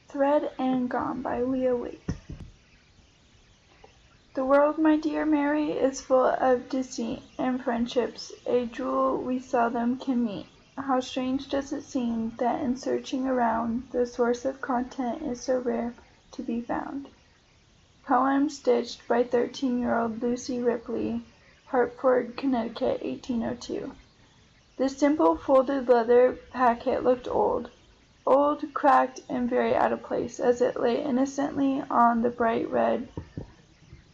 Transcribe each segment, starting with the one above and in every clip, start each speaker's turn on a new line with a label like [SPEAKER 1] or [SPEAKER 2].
[SPEAKER 1] Thread and Gone by Lea Wait. The world, my dear Mary, is full of deceit, and friendships a jewel we seldom can meet. How strange does it seem that in searching around, the source of content is so rare to be found. Poem stitched by 13-year-old Lucy Ripley, Hartford, Connecticut, 1802. The simple folded leather packet looked old, cracked, and very out of place as it lay innocently on the bright red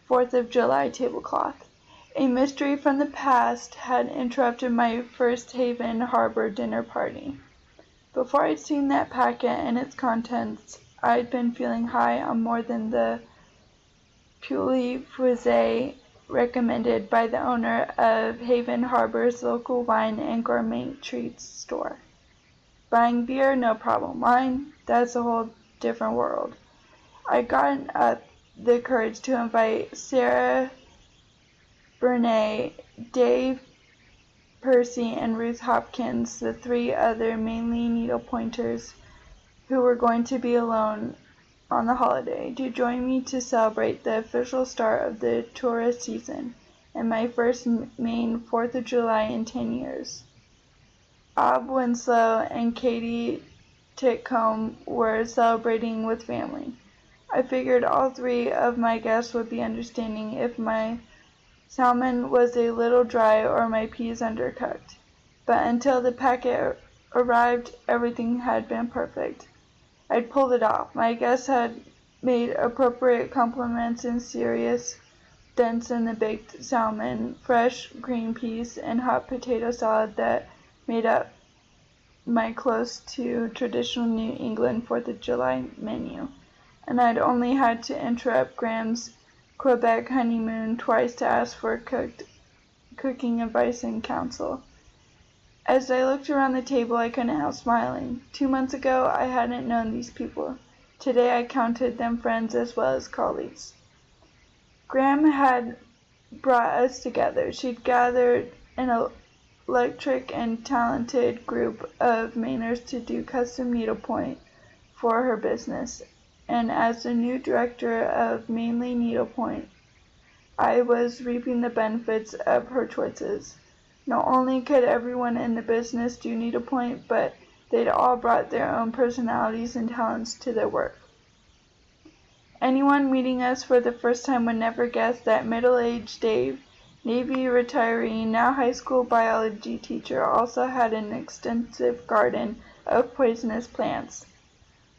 [SPEAKER 1] 4th of July tablecloth. A mystery from the past had interrupted my first Haven Harbor dinner party. Before I'd seen that packet and its contents, I'd been feeling high on more than the Pulley Frisée recommended by the owner of Haven Harbor's local wine and gourmet treats store. Buying beer, no problem. Wine, that's a whole different world. I'd gotten up the courage to invite Sarah, Bernay, Dave, Percy, and Ruth Hopkins, the 3 other Mainely Needlepointers who were going to be alone on the holiday, to join me to celebrate the official start of the tourist season and my first Maine 4th of July in 10 years. Ob Winslow and Katie Titcomb were celebrating with family. I figured all 3 of my guests would be understanding if my salmon was a little dry or my peas undercooked. But until the packet arrived, everything had been perfect. I'd pulled it off. My guests had made appropriate compliments in serious dents in the baked salmon, fresh green peas, and hot potato salad that made up my close to traditional New England 4th of July menu. And I'd only had to interrupt Graham's Quebec honeymoon twice to ask for cooking advice and counsel. As I looked around the table, I couldn't help smiling. 2 months ago, I hadn't known these people. Today, I counted them friends as well as colleagues. Graham had brought us together. She'd gathered an electric and talented group of Mainers to do custom needlepoint for her business. And as the new director of Mainely Needlepoint, I was reaping the benefits of her choices. Not only could everyone in the business do needlepoint, but they'd all brought their own personalities and talents to their work. Anyone meeting us for the first time would never guess that middle-aged Dave, Navy retiree, now high school biology teacher, also had an extensive garden of poisonous plants.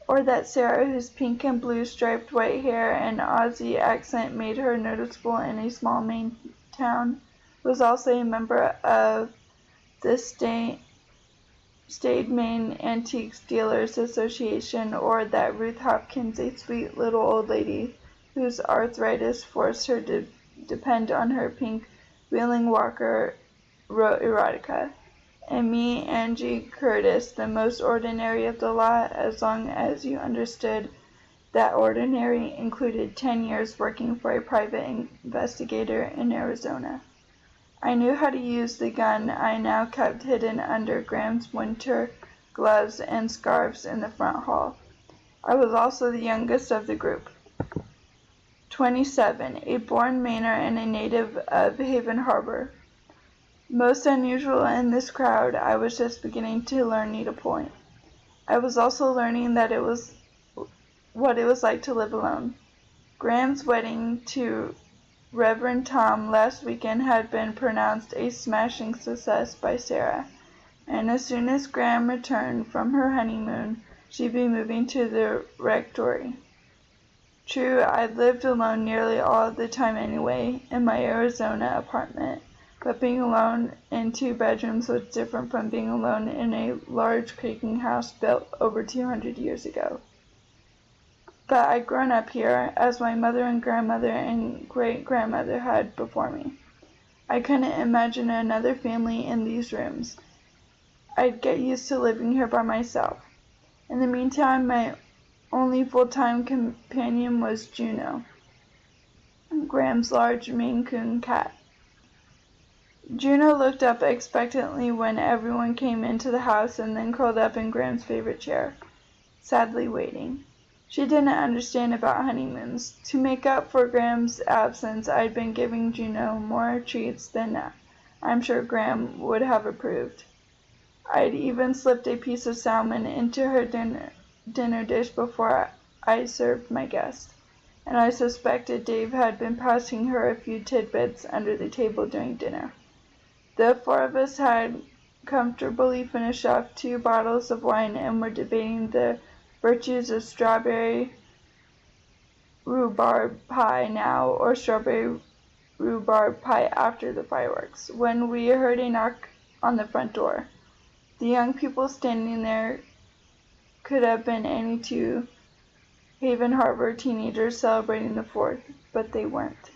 [SPEAKER 1] Or that Sarah, whose pink and blue striped white hair and Aussie accent made her noticeable in a small Maine town, was also a member of the Staid Maine Antiques Dealers Association, or that Ruth Hopkins, a sweet little old lady whose arthritis forced her to depend on her pink wheeling walker, wrote erotica. And me, Angie Curtis, the most ordinary of the lot, as long as you understood that ordinary included 10 years working for a private investigator in Arizona. I knew how to use the gun I now kept hidden under Graham's winter gloves and scarves in the front hall. I was also the youngest of the group, 27, a born Mainer and a native of Haven Harbor. Most unusual in this crowd, I was just beginning to learn needlepoint. I was also learning that what it was like to live alone. Graham's wedding to Reverend Tom last weekend had been pronounced a smashing success by Sarah, and as soon as Graham returned from her honeymoon, she'd be moving to the rectory. True, I'd lived alone nearly all of the time anyway, in my Arizona apartment, but being alone in 2 bedrooms was different from being alone in a large creaking house built over 200 years ago. But I'd grown up here, as my mother and grandmother and great-grandmother had before me. I couldn't imagine another family in these rooms. I'd get used to living here by myself. In the meantime, my only full-time companion was Juno, Graham's large Maine Coon cat. Juno looked up expectantly when everyone came into the house and then curled up in Graham's favorite chair, sadly waiting. She didn't understand about honeymoons. To make up for Graham's absence, I'd been giving Juno more treats than I'm sure Graham would have approved. I'd even slipped a piece of salmon into her dinner dish before I served my guest, and I suspected Dave had been passing her a few tidbits under the table during dinner. The four of us had comfortably finished off 2 bottles of wine and were debating the virtues of strawberry rhubarb pie now or strawberry rhubarb pie after the fireworks, when we heard a knock on the front door. The young people standing there could have been any 2 Haven Harbor teenagers celebrating the 4th, but they weren't.